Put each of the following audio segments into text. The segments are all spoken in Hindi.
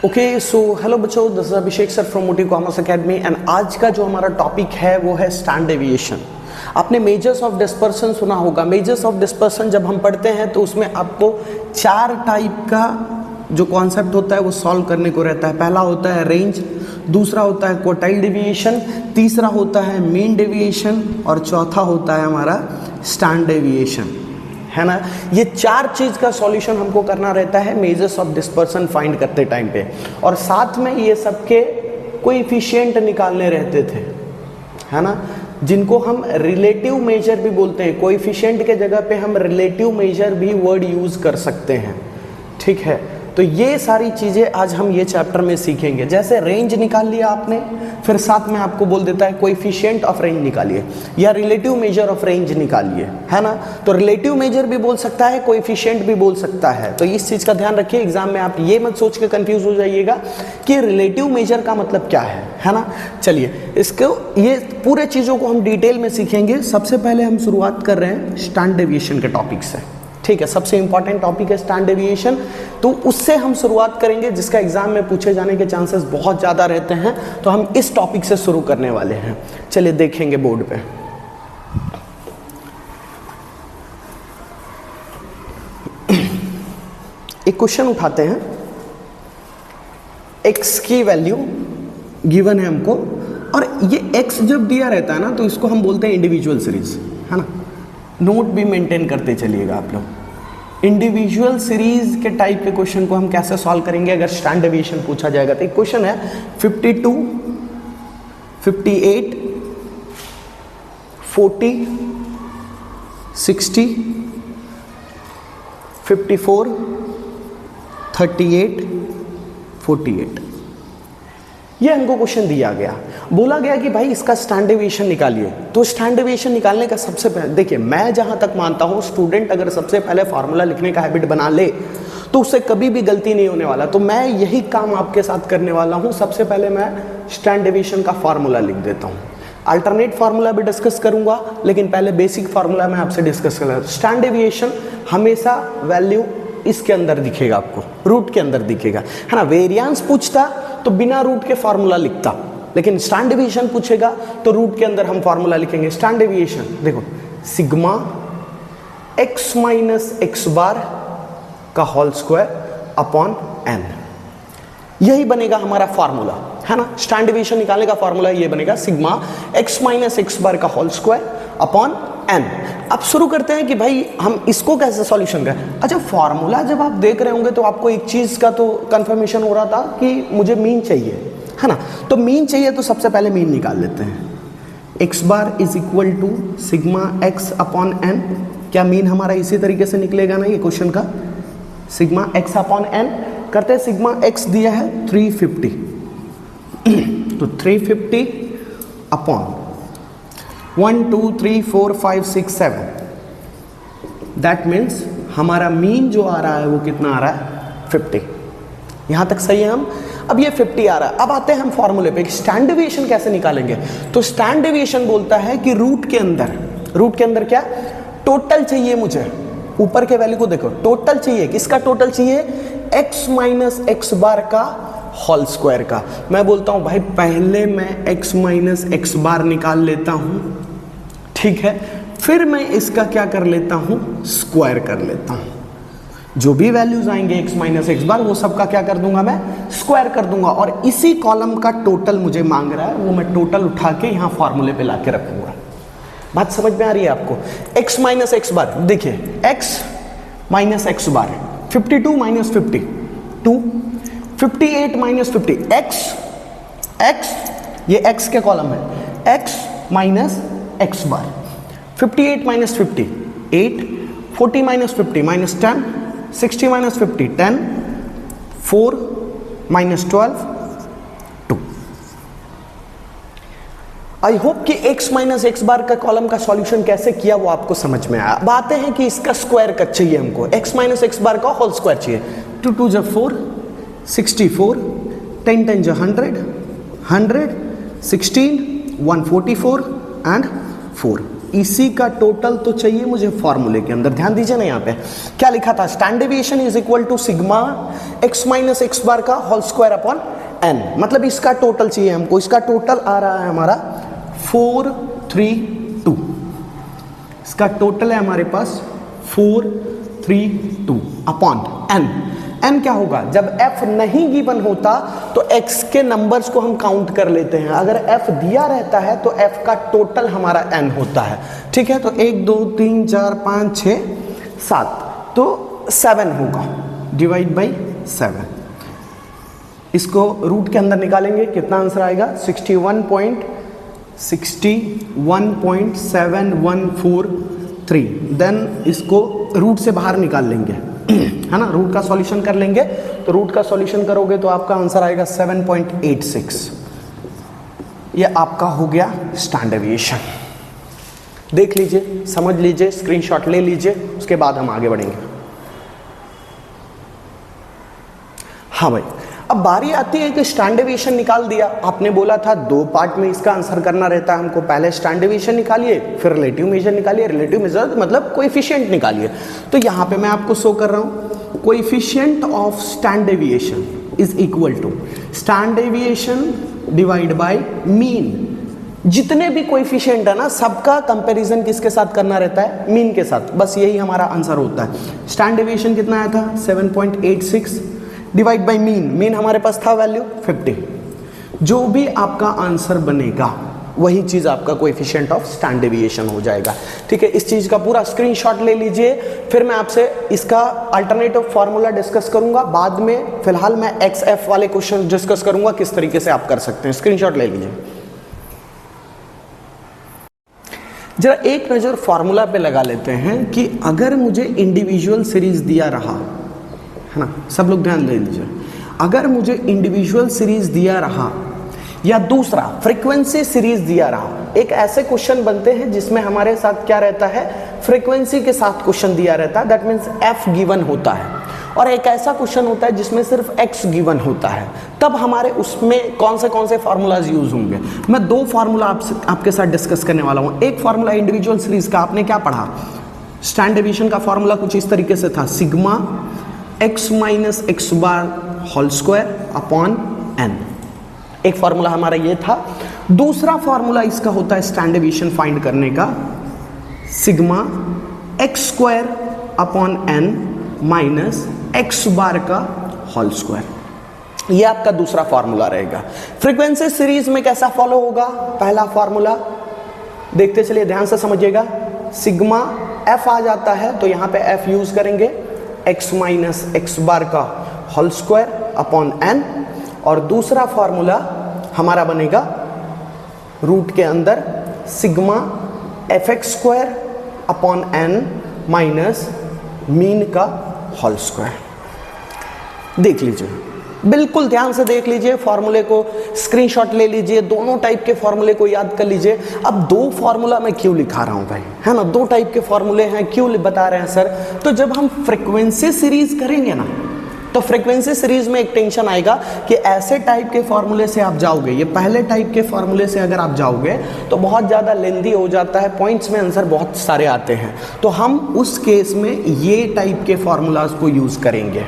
ओके सो हेलो बच्चों, this is Abhishek sir from motive commerce academy and आज का जो हमारा टॉपिक है वो है स्टैंड डेविएशन। आपने मेजर्स ऑफ डिस्पर्सन सुना होगा। मेजर्स ऑफ डिस्पर्सन जब हम पढ़ते हैं तो उसमें आपको 4 टाइप का जो कॉन्सेप्ट होता है वो सॉल्व करने को रहता है। पहला होता है रेंज, दूसरा होता है क्वार्टाइल डेविएशन, तीसरा होता है मीन डेविएशन और चौथा होता है हमारा स्टैंड डेविएशन, है ना। ये 4 चीज़ का सॉल्यूशन हमको करना रहता है मेजर्स ऑफ डिस्पर्सन फाइंड करते टाइम पे, और साथ में ये सबके कोएफिशिएंट निकालने रहते थे, है ना, जिनको हम रिलेटिव मेजर भी बोलते हैं। कोएफिशिएंट के जगह पे हम रिलेटिव मेजर भी वर्ड यूज़ कर सकते हैं, ठीक है। तो ये सारी चीज़ें आज हम ये चैप्टर में सीखेंगे। जैसे रेंज निकाल लिया आपने, फिर साथ में आपको बोल देता है कोएफिशिएंट ऑफ रेंज निकालिए या रिलेटिव मेजर ऑफ रेंज निकालिए, है ना। तो रिलेटिव मेजर भी बोल सकता है, कोएफिशिएंट भी बोल सकता है। तो इस चीज़ का ध्यान रखिए, एग्जाम में आप ये मत सोच के कंफ्यूज हो जाइएगा कि रिलेटिव मेजर का मतलब क्या है ना। चलिए इसको ये पूरे चीज़ों को हम डिटेल में सीखेंगे। सबसे पहले हम शुरुआत कर रहे हैं स्टैंड डेविएशन के टॉपिक से, ठीक है। सबसे इंपॉर्टेंट टॉपिक है स्टैंड डेविएशन, तो उससे हम शुरुआत करेंगे जिसका एग्जाम में पूछे जाने के चांसेस बहुत ज़्यादा रहते हैं। तो हम इस टॉपिक से शुरू करने वाले हैं। चलिए देखेंगे बोर्ड पे। एक क्वेश्चन उठाते हैं। x की वैल्यू गिवन है हमको, और ये x जब दिया रहता है ना तो इसको हम बोलते हैं इंडिविजुअल सीरीज, है ना। नोट भी मेंटेन करते चलिएगा आप लोग। इंडिविजुअल सीरीज के टाइप के क्वेश्चन को हम कैसे सॉल्व करेंगे अगर स्टैंड डेविएशन पूछा जाएगा। तो एक क्वेश्चन है 52, 58, 40, 60, 54, 38, 48। ये हमको क्वेश्चन दिया गया, बोला गया कि भाई इसका स्टैंड डेविएशन निकालिए। तो स्टैंड डेविएशन निकालने का सबसे पहले देखिए, मैं जहां तक मानता हूं स्टूडेंट अगर सबसे पहले फार्मूला लिखने का हैबिट बना ले तो उससे कभी भी गलती नहीं होने वाला। तो मैं यही काम आपके साथ करने वाला हूं। सबसे पहले मैं स्टैंड डेविएशन का फार्मूला लिख देता हूं। अल्टरनेट फार्मूला भी डिस्कस करूंगा, लेकिन पहले बेसिक फार्मूला मैं आपसे डिस्कस करूंगा। स्टैंड डेविएशन हमेशा वैल्यू इसके अंदर दिखेगा, आपको रूट के अंदर दिखेगा, है ना। वेरिएंस पूछता तो बिना रूट के फार्मूला लिखता, लेकिन स्टैंड डेविएशन पूछेगा तो रूट के अंदर हम फार्मूला लिखेंगे। स्टैंड डेविएशन देखो, sigma x minus x bar का होल स्क्वायर अपॉन n, यही बनेगा हमारा फार्मूला, है ना। स्टैंड डेविएशन निकालने का फार्मूला ये बनेगा, sigma x minus x bar का होल स्क्वायर अपॉन n। अब शुरू करते हैं कि भाई हम इसको कैसे सॉल्यूशन करें। अच्छा, फार्मूला जब आप देख रहे होंगे तो आपको एक चीज का तो कंफर्मेशन हो रहा था कि मुझे मीन चाहिए, है ना। तो मीन चाहिए तो सबसे पहले मीन निकाल लेते हैं। X bar is equal to sigma X upon N. क्या मीन हमारा इसी तरीके से निकलेगा ना ये क्वेश्चन का, सिग्मा एक्स अपॉन एन। करते हैं, सिग्मा एक्स दिया है 350, तो 350 अपॉन 1 2 3 4 5 6 7, दैट मीन्स हमारा मीन जो आ रहा है वो कितना आ रहा है 50। यहां तक सही है हम। अब ये 50 आ रहा है। अब आते हैं हम फॉर्मूले पे, स्टैंड डेविएशन कैसे निकालेंगे। तो स्टैंड डेविएशन बोलता है कि रूट के अंदर क्या टोटल चाहिए मुझे। ऊपर के वैल्यू को देखो, टोटल चाहिए। किसका टोटल चाहिए? x माइनस एक्स बार का होल स्क्वायर का। मैं बोलता हूं भाई पहले मैं x माइनस एक्स बार निकाल लेता हूं, ठीक है, फिर मैं इसका क्या कर लेता हूं, स्क्वायर कर लेता हूं। जो भी वैल्यूज आएंगे x माइनस एक्स बार वो सबका क्या कर दूंगा, मैं स्क्वायर कर दूंगा। और इसी कॉलम का टोटल मुझे मांग रहा है, वो मैं टोटल उठा के यहां फॉर्मूले पे लाके रखूंगा। बात समझ में आ रही है आपको। x माइनस एक्स बार देखिए, x माइनस एक्स बार 52 माइनस 50 2, 58 माइनस 50, x ये x के कॉलम है, x minus x bar 58 minus 50 8, 40 minus 50 minus 10, 60 minus 50 10, 4 minus 12 2। I hope कि x माइनस एक्स बार का कॉलम का सॉल्यूशन कैसे किया वो आपको समझ में आया। अब आते हैं कि इसका स्क्वायर कट चाहिए हमको, x माइनस एक्स बार का होल स्क्वायर चाहिए। 2 2 जा 4, 64, 10 10 जा 100, 100, 16, 144 एंड 4। इसी का टोटल तो चाहिए मुझे फॉर्मूले के अंदर। ध्यान दीजिए ना, यहाँ पे क्या लिखा था, standard deviation is equal to sigma x minus x bar का होल स्क्वायर अपॉन n। मतलब इसका टोटल चाहिए हमको, इसका टोटल आ रहा है हमारा 432। इसका टोटल है हमारे पास 432 अपॉन n। n क्या होगा, जब f नहीं गिवन होता तो x के नंबर्स को हम काउंट कर लेते हैं, अगर f दिया रहता है तो f का टोटल हमारा n होता है। ठीक है, तो 1 2 3 4 5 6 7, तो 7 होगा, डिवाइड बाई 7। इसको रूट के अंदर निकालेंगे, कितना आंसर आएगा, 61.7143। देन इसको रूट से बाहर निकाल लेंगे, है ना, रूट का सॉल्यूशन कर लेंगे। तो रूट का सॉल्यूशन करोगे तो आपका आंसर आएगा 7.86। ये आपका हो गया स्टैंडर्ड डेविएशन। देख लीजिए, समझ लीजिए, स्क्रीनशॉट ले लीजिए, उसके बाद हम आगे बढ़ेंगे। हाँ भाई, अब बारी आती है कि स्टैंडर्ड डेविएशन निकाल दिया। आपने बोला था 2 पार्ट में इसका आंसर करना रहता है हमको, पहले स्टैंडर्ड डेविएशन निकालिए, फिर रिलेटिव मेजर निकालिए, रिलेटिव मेजर मतलब कोएफिशिएंट निकालिए। तो यहाँ पे मैं आपको शो कर रहा हूँ, coefficient of standard deviation is equal to standard deviation divide by mean. जितने भी कोएफिशिएंट है ना, सबका कंपैरिजन किसके साथ करना रहता है, मीन के साथ। बस यही हमारा आंसर होता है। स्टैंडर्ड डेविएशन कितना आया था, 7.86 डिवाइड बाई मीन। मीन हमारे पास था वैल्यू 50। जो भी आपका आंसर बनेगा वही चीज आपका कोएफिशिएंट ऑफ स्टैंडर्ड डेविएशन हो जाएगा। ठीक है, इस चीज का पूरा स्क्रीनशॉट ले लीजिए, फिर मैं आपसे इसका अल्टरनेटिव फार्मूला डिस्कस करूंगा बाद में। फिलहाल मैं XF वाले क्वेश्चन डिस्कस करूंगा, किस तरीके से आप कर सकते हैं। स्क्रीनशॉट ले लीजिए। जरा एक नजर फार्मूला पे लगा लेते हैं कि अगर मुझे इंडिविजुअल सीरीज दिया रहा है ना, सब लोग ध्यान दे लीजिए, अगर मुझे इंडिविजुअल सीरीज दिया रहा या दूसरा फ्रीक्वेंसी सीरीज दिया रहा, एक ऐसे क्वेश्चन बनते हैं जिसमें हमारे साथ क्या रहता है, फ्रीक्वेंसी के साथ क्वेश्चन दिया रहता है, दैट मीन्स f गिवन होता है, और एक ऐसा क्वेश्चन होता है जिसमें सिर्फ x गिवन होता है, तब हमारे उसमें कौन से फार्मूलाज यूज होंगे। मैं 2 फार्मूला आपके साथ डिस्कस करने वाला हूँ। एक फार्मूला इंडिविजुअल सीरीज का, आपने क्या पढ़ा, स्टैंडर्ड डेविएशन का फार्मूला कुछ इस तरीके से था, sigma x minus x bar whole square upon n। एक फार्मूला हमारा ये था। दूसरा फार्मूला इसका होता है स्टैंडर्ड डेविएशन फाइंड करने का, sigma x square upon n minus x bar का होल स्क्वायर। ये आपका दूसरा फार्मूला रहेगा। फ्रीक्वेंसी सीरीज में कैसा फॉलो होगा, पहला फार्मूला देखते चलिए, ध्यान से समझिएगा। सिग्मा f आ जाता है तो यहां पे f यूज करेंगे, x माइनस एक्स बार का होल स्क्वायर अपॉन n, और दूसरा फार्मूला हमारा बनेगा रूट के अंदर sigma fx square upon n minus mean का होल स्क्वायर। देख लीजिए, बिल्कुल ध्यान से देख लीजिए, फॉर्मूले को स्क्रीनशॉट ले लीजिए, दोनों टाइप के फॉर्मूले को याद कर लीजिए। अब 2 फार्मूला मैं क्यों लिखा रहा हूं भाई, है ना, 2 टाइप के फॉर्मूले हैं, क्यों बता रहे हैं सर, तो जब हम फ्रीक्वेंसी सीरीज करेंगे ना, तो फ्रीक्वेंसी सीरीज में एक टेंशन आएगा कि ऐसे टाइप के फॉर्मूले से आप जाओगे, ये पहले टाइप के फॉर्मूले से अगर आप जाओगे तो बहुत ज़्यादा लेंदी हो जाता है, पॉइंट्स में आंसर बहुत सारे आते हैं, तो हम उस केस में ये टाइप के फॉर्मूलाज को यूज़ करेंगे।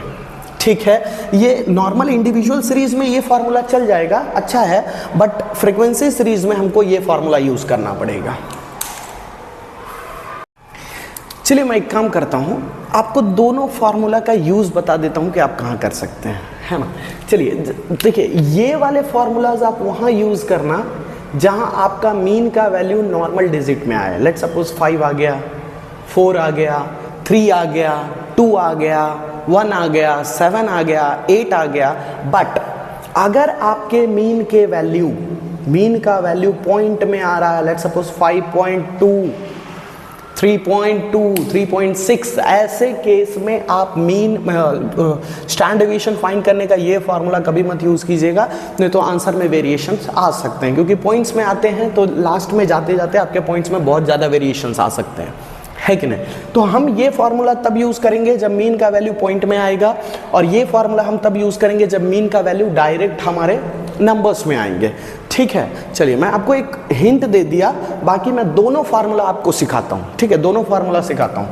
ठीक है, ये नॉर्मल इंडिविजुअल सीरीज में ये फार्मूला चल जाएगा, अच्छा है, बट फ्रीक्वेंसी सीरीज में हमको ये फार्मूला यूज करना पड़ेगा। चलिए मैं एक काम करता हूं, आपको दोनों फार्मूला का यूज बता देता हूं कि आप कहां कर सकते हैं, है ना। चलिए देखिए, ये वाले फार्मूलाज आप वहां यूज करना जहां आपका मीन का वैल्यू नॉर्मल डिजिट में आए। लेट्स सपोज 5 आ गया, 4 आ गया, 3 आ गया, 2 आ गया, 1 आ गया, 7 आ गया, 8 आ गया। बट अगर आपके मीन का वैल्यू पॉइंट में आ रहा है, लेट्स सपोज 5.2, 3.2, 3.6, ऐसे केस में आप मीन स्टैंडर्ड डेविएशन फाइंड करने का ये फार्मूला कभी मत यूज कीजिएगा, नहीं तो आंसर में वेरिएशंस आ सकते हैं, क्योंकि पॉइंट्स में आते हैं तो लास्ट में जाते जाते आपके पॉइंट्स में बहुत ज़्यादा वेरिएशंस आ सकते हैं, है कि नहीं? तो हम ये फॉर्मूला तब यूज करेंगे जब मीन का वैल्यू पॉइंट में आएगा, और ये फॉर्मूला हम तब यूज करेंगे जब मीन का वैल्यू डायरेक्ट हमारे नंबर्स में आएंगे। ठीक है, चलिए मैं आपको एक हिंट दे दिया, बाकी मैं दोनों फार्मूला आपको सिखाता हूँ। ठीक है, दोनों फार्मूला सिखाता हूँ।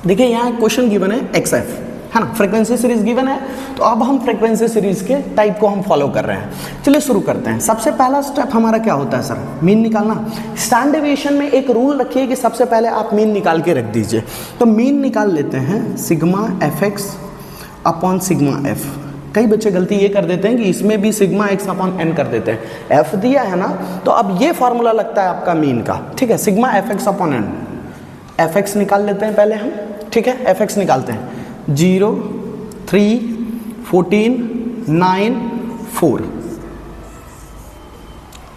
देखिए यहाँ क्वेश्चन गिवन है XF, है ना, फ्रीक्वेंसी सीरीज गिवन है, तो अब हम फ्रीक्वेंसी सीरीज के टाइप को हम फॉलो कर रहे हैं। चलिए शुरू करते हैं। सबसे पहला स्टेप हमारा क्या होता है सर? मीन निकालना। स्टैंडर्ड डेविएशन में एक रूल रखिए कि सबसे पहले आप मीन निकाल के रख दीजिए। तो मीन निकाल लेते हैं sigma fx upon sigma f। कई बच्चे गलती ये कर देते हैं कि इसमें भी सिग्मा x अपॉन n कर देते हैं। f दिया है ना, तो अब ये फॉर्मूला लगता है आपका मीन का। ठीक है, sigma fx upon n। fx निकाल लेते हैं पहले हम। ठीक है, fx निकालते हैं। 0, 3, 14, 9, 4।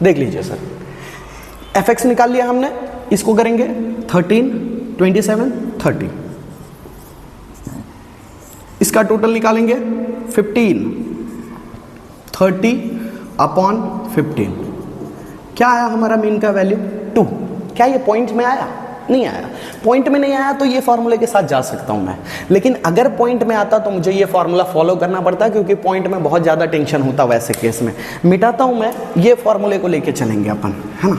देख लीजिए सर, fx निकाल लिया हमने, इसको करेंगे 13, 27, 30। इसका टोटल निकालेंगे 15, 30 अपॉन 15। क्या आया हमारा मीन का वैल्यू? 2। क्या ये पॉइंट में आया? नहीं आया। पॉइंट में नहीं आया तो ये फॉर्मूले के साथ जा सकता हूं मैं, लेकिन अगर पॉइंट में आता तो मुझे ये फॉर्मूला फॉलो करना पड़ता, क्योंकि पॉइंट में बहुत ज्यादा टेंशन होता वैसे केस में। मिटाता हूं मैं, ये फॉर्मूले को लेके चलेंगे अपन, है ना।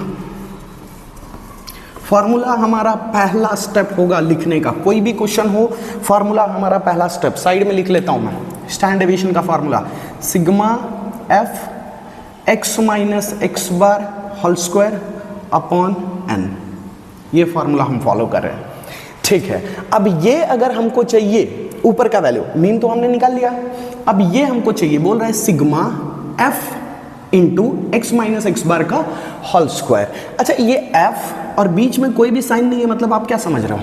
फॉर्मूला हमारा पहला स्टेप होगा लिखने का। कोई भी क्वेश्चन हो, फॉर्मूला हमारा पहला स्टेप। साइड में लिख लेता हूं मैं। स्टैंडर्ड डेविएशन का formula sigma f x minus x bar whole square upon n। ये फॉर्मूला हम फॉलो कर रहे हैं। ठीक है, अब ये अगर हमको चाहिए ऊपर का वैल्यू, मीन तो हमने निकाल लिया, अब ये हमको चाहिए, बोल रहा है sigma f into x minus x bar का होल स्क्वायर। अच्छा, ये f और बीच में कोई भी साइन नहीं है, मतलब आप क्या समझ रहे हो?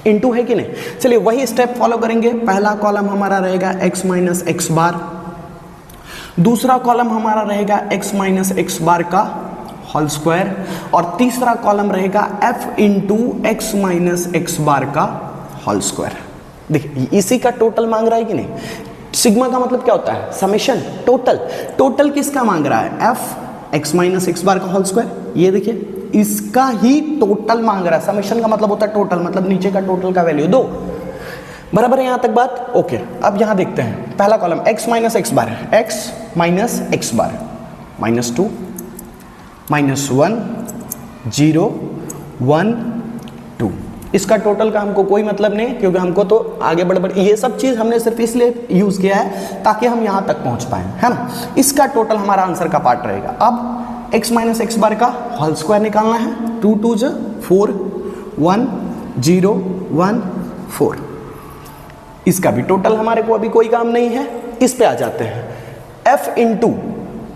इंटू है कि नहीं? चलिए वही स्टेप फॉलो करेंगे। पहला कॉलम हमारा रहेगा x माइनस एक्स बार, दूसरा कॉलम हमारा रहेगा x माइनस एक्स बार का होल स्क्वायर, और तीसरा कॉलम रहेगा f into x minus x bar का होल स्क्वायर। देखिए इसी का टोटल मांग रहा है कि नहीं? सिग्मा का मतलब क्या होता है? Summation, total. टोटल किसका मांग रहा है? f x minus x bar का होल स्क्वायर। ये देखिए इसका ही टोटल मांग रहा है। समेशन का मतलब होता है टोटल, मतलब नीचे का टोटल का वैल्यू 2। बराबर है यहां तक बात? ओके, अब यहां देखते हैं। पहला कॉलम x माइनस एक्स बार, x माइनस एक्स बार, -2, -1, 0, 1, 2। इसका टोटल का हमको कोई मतलब नहीं, क्योंकि हमको तो आगे बढ़ ये सब चीज हमने सिर्फ इसलिए यूज किया है ताकि हम यहां तक पहुंच पाए, है ना। इसका टोटल हमारा आंसर का पार्ट रहेगा। अब x माइनस एक्स बार का होल स्क्वायर निकालना है। 2 2 4, 1, 0, 1, 4। इसका भी टोटल हमारे को अभी कोई काम नहीं है। इस पे आ जाते हैं। f into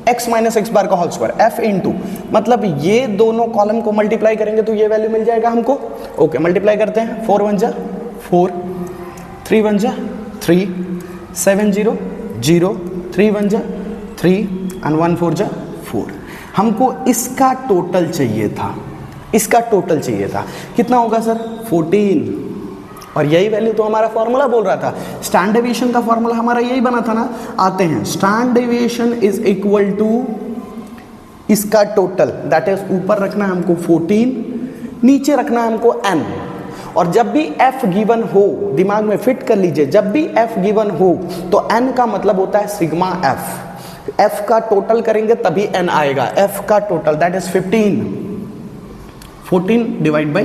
x minus x bar का होल स्क्वायर, f इंटू मतलब ये दोनों कॉलम को मल्टीप्लाई करेंगे तो ये वैल्यू मिल जाएगा हमको। ओके, मल्टीप्लाई करते हैं। 4 1 4, 3 1 3, 7 0 0, 3 1 3 एंड 1 4 4। हमको इसका टोटल चाहिए था, इसका टोटल चाहिए था। कितना होगा सर? 14। और यही वैल्यू तो हमारा फॉर्मूला बोल रहा था। स्टैंडर्ड डेविएशन का फॉर्मूला हमारा यही बना था ना। आते हैं, standard deviation is equal to इसका टोटल, दैट इज ऊपर रखना है हमको 14, नीचे रखना है हमको n। और जब भी f गिवन हो, दिमाग में फिट कर लीजिए, जब भी f गिवन हो तो n का मतलब होता है सिग्मा f का टोटल करेंगे तभी n आएगा। f का total that is 15, 14 divide by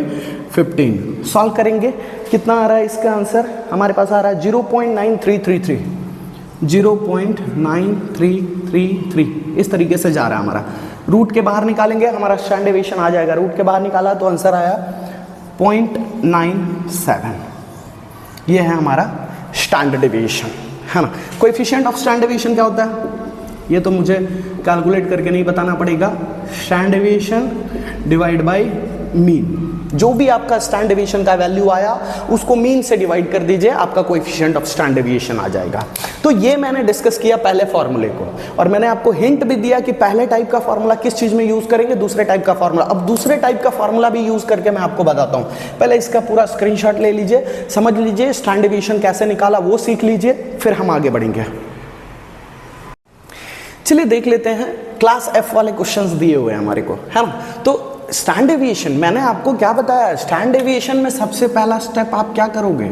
15। Solve करेंगे, कितना आ रहा है इसका आंसर? हमारे पास आ रहा है 0.9333, 0.9333। इस तरीके से जा रहा है हमारा। रूट के बाहर निकालेंगे, हमारा स्टैंडर्ड डेविएशन आ जाएगा। रूट के बाहर निकाला तो आंसर आया 0.97। ये है हमारा स्टैंडर्ड डेविएशन, है ना। कोएफिशिएंट ऑफ स्टैंडर्ड डेविएशन क्या होता है? ये तो मुझे कैलकुलेट करके नहीं बताना पड़ेगा। Standard deviation divide by mean. जो भी आपका स्टैंडर्ड डेविएशन का वैल्यू आया उसको मीन से डिवाइड कर दीजिए, आपका कोएफिशिएंट ऑफ स्टैंडर्ड डेविएशन आ जाएगा। तो ये मैंने डिस्कस किया पहले फॉर्मूले को, और मैंने आपको हिंट भी दिया कि पहले टाइप का फॉर्मूला किस चीज में यूज करेंगे, दूसरे टाइप का फॉर्मूला। अब दूसरे टाइप का फॉर्मूला भी यूज करके मैं आपको बताता हूं। पहले इसका पूरा स्क्रीनशॉट ले लीजिए, समझ लीजिए स्टैंडर्ड डेविएशन कैसे निकाला वो सीख लीजिए, फिर हम आगे बढ़ेंगे। चलिए देख लेते हैं, क्लास F वाले क्वेश्चंस दिए हुए हैं हमारे को, है ना। तो स्टैंड डेविएशन मैंने आपको क्या बताया, स्टैंड डेविएशन में सबसे पहला स्टेप आप क्या करोगे,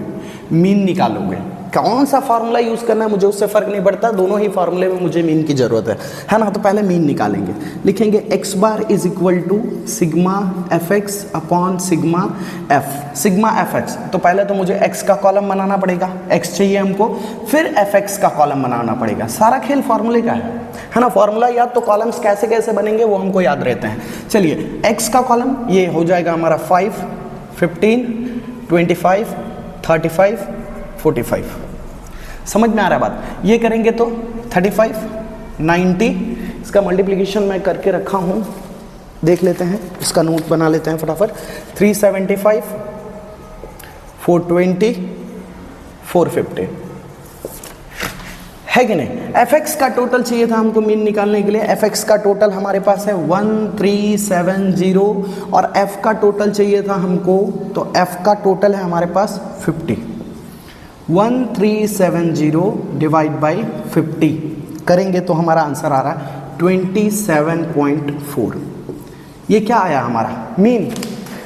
मीन निकालोगे। कौन सा फार्मूला यूज करना है मुझे उससे फर्क नहीं पड़ता, दोनों ही फार्मूले में मुझे मीन की जरूरत है ना। तो पहले मीन निकालेंगे, लिखेंगे x bar is equal to sigma F X upon sigma F, sigma F X. तो पहले तो मुझे x का कॉलम बनाना पड़ेगा, x चाहिए हमको, फिर एफ एक्स का कॉलम बनाना पड़ेगा। सारा खेल फार्मूले का है ना। फार्मूला याद तो कॉलम्स कैसे कैसे बनेंगे वो हमको याद रहते हैं। चलिए x का कॉलम ये हो जाएगा हमारा 5, 15, 25, 35, 45। समझ में आ रहा है बात। ये करेंगे तो 35, 90, इसका मल्टीप्लिकेशन मैं करके रखा हूँ, देख लेते हैं, इसका नोट बना लेते हैं फटाफट। 375, 420, 450 है कि नहीं। एफ एक्स का टोटल चाहिए था हमको मीन निकालने के लिए। एफ एक्स का टोटल हमारे पास है 1370 और एफ का टोटल चाहिए था हमको, तो एफ का टोटल है हमारे पास 50। 1370 डिवाइड बाई 50 करेंगे तो हमारा आंसर आ रहा है 27.4। ये क्या आया हमारा मीन।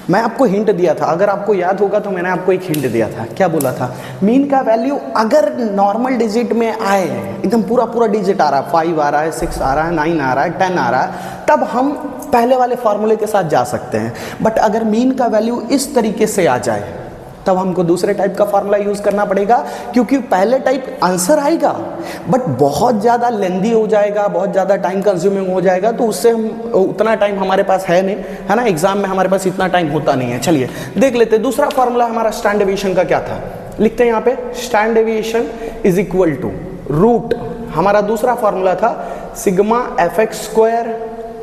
मैं आपको हिंट दिया था, अगर आपको याद होगा तो मैंने आपको एक हिंट दिया था, क्या बोला था, मीन का वैल्यू अगर नॉर्मल डिजिट में आए, एकदम पूरा पूरा डिजिट आ रहा है, 5 आ रहा है, 6 आ रहा है, 9 आ रहा है, 10 आ रहा है, तब हम पहले वाले फॉर्मूले के साथ जा सकते हैं। बट अगर मीन का वैल्यू इस तरीके से आ जाए तब हमको दूसरे टाइप का फार्मूला यूज करना पड़ेगा, क्योंकि पहले टाइप आंसर आएगा बट बहुत ज़्यादा लेंदी हो जाएगा, बहुत ज़्यादा टाइम कंज्यूमिंग हो जाएगा, तो उससे हम उतना टाइम हमारे पास है नहीं, है ना। एग्जाम में हमारे पास इतना टाइम होता नहीं है। चलिए देख लेते हैं दूसरा फार्मूला हमारा स्टैंड डेविएशन का क्या था। लिखते हैं यहाँ पे stand deviation is equal to root, हमारा दूसरा फार्मूला था sigma F X square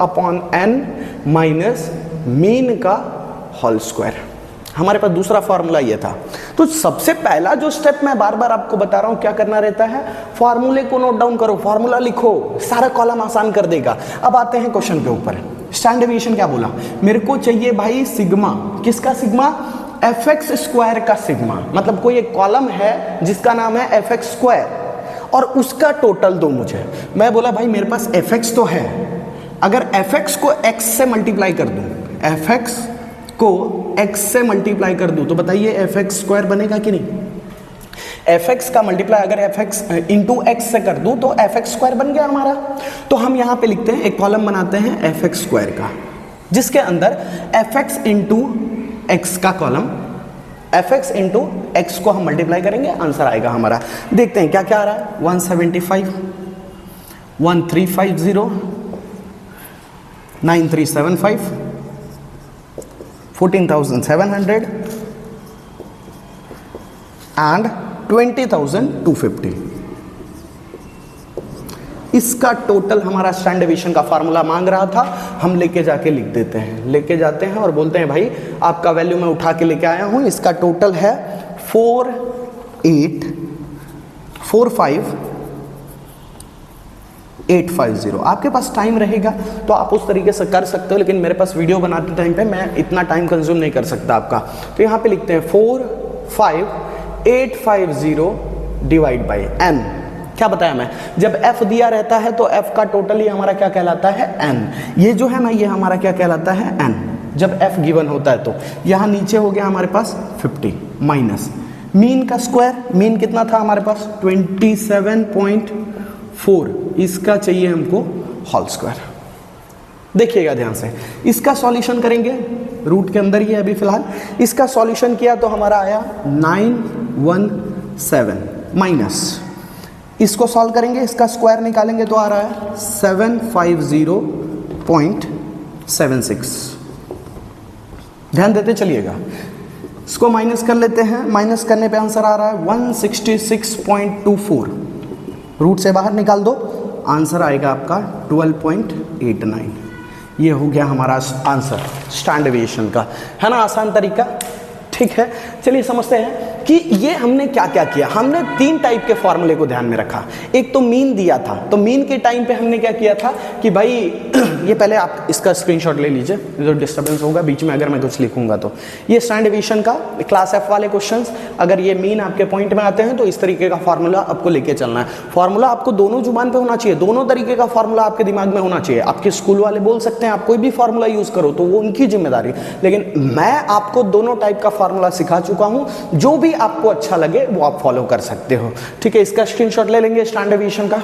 upon N minus mean का होल स्क्वायर। हमारे पास दूसरा फार्मूला ये था। तो सबसे पहला जो स्टेप मैं बार बार आपको बता रहा हूं क्या करना रहता है, फार्मूले को नोट डाउन करो, फार्मूला लिखो, सारा कॉलम आसान कर देगा। अब आते हैं क्वेश्चन के ऊपर। स्टैंड डेविएशन क्या बोला, मेरे को चाहिए भाई सिग्मा, किसका सिग्मा, एफ एक्स स्क्वायर का सिग्मा। मतलब कोई एक कॉलम है जिसका नाम है एफ एक्स स्क्वायर और उसका टोटल दो मुझे। मैं बोला भाई मेरे पास एफ एक्स तो है, अगर एफ एक्स को एक्स से मल्टीप्लाई कर दूं, एफ एक्स को x से मल्टीप्लाई कर दूं तो बताइए एफ एक्स स्क्वायर बनेगा कि नहीं। एफ एक्स का मल्टीप्लाई अगर एफ एक्स इंटू एक्स से कर दूं तो एफ एक्स स्क्वायर बन गया हमारा। तो हम यहां पे लिखते हैं, एक कॉलम बनाते हैं एफ एक्स स्क्वायर का, जिसके अंदर एफ एक्स इंटू एक्स का column, F x into x को हम मल्टीप्लाई करेंगे, आंसर आएगा हमारा। देखते हैं क्या क्या आ रहा है, 175, 1350, 9375, 14,700 and 20,250। इसका टोटल हमारा स्टैंड डेविएशन का फार्मूला मांग रहा था, हम लेके जाके लिख देते हैं, लेके जाते हैं और बोलते हैं भाई आपका वैल्यू मैं उठा के लेके आया हूं, इसका टोटल है 4850। आपके पास टाइम रहेगा तो आप उस तरीके से कर सकते हो, लेकिन मेरे पास वीडियो बनाते टाइम पे मैं इतना टाइम कंज्यूम नहीं कर सकता आपका। तो यहाँ पे लिखते हैं 45850 डिवाइड बाई n। क्या बताया मैं, जब f दिया रहता है तो f का टोटल ही हमारा क्या कहलाता है, n। ये जो है ना ये हमारा क्या कहलाता है, n। जब f गिवन होता है तो यहाँ नीचे हो गया हमारे पास 50 माइनस मीन का स्क्वायर, मीन कितना था हमारे पास 27.4, इसका चाहिए हमको होल स्क्वायर। देखिएगा ध्यान से, इसका सॉल्यूशन करेंगे, रूट के अंदर ही है अभी फिलहाल। इसका सॉल्यूशन किया तो हमारा आया 917 माइनस, इसको सॉल्व करेंगे, इसका स्क्वायर निकालेंगे तो आ रहा है 750.76। ध्यान देते चलिएगा, इसको माइनस कर लेते हैं, माइनस करने पे आंसर आ रहा है 166.24। रूट से बाहर निकाल दो, आंसर आएगा आपका 12.89। ये हो गया हमारा आंसर स्टैंड डेविएशन का, है ना, आसान तरीका। ठीक है, चलिए समझते हैं कि ये हमने क्या क्या किया। हमने 3 टाइप के फॉर्मूले को ध्यान में रखा। एक तो मीन दिया था, तो मीन के टाइम पे हमने क्या किया था कि भाई ये पहले आप इसका स्क्रीनशॉट ले लीजिए, जो डिस्टर्बेंस होगा बीच में अगर मैं कुछ लिखूंगा तो। ये स्टैंडर्ड डेविएशन का क्लास एफ वाले क्वेश्चंस, अगर ये मीन आपके पॉइंट में आते हैं तो इस तरीके का फॉर्मूला आपको लेके चलना है। फॉर्मूला आपको दोनों जुबान पे होना चाहिए, दोनों तरीके का फॉर्मूला आपके दिमाग में होना चाहिए। आपके स्कूल वाले बोल सकते हैं आप कोई भी फॉर्मूला यूज करो, तो वो उनकी जिम्मेदारी, लेकिन मैं आपको दोनों टाइप का फॉर्मूला सिखा चुका हूं, जो भी आपको अच्छा लगे वो आप फॉलो कर सकते हो। ठीक है, इसका स्क्रीनशॉट ले लेंगे स्टैंडर्ड डेविएशन का।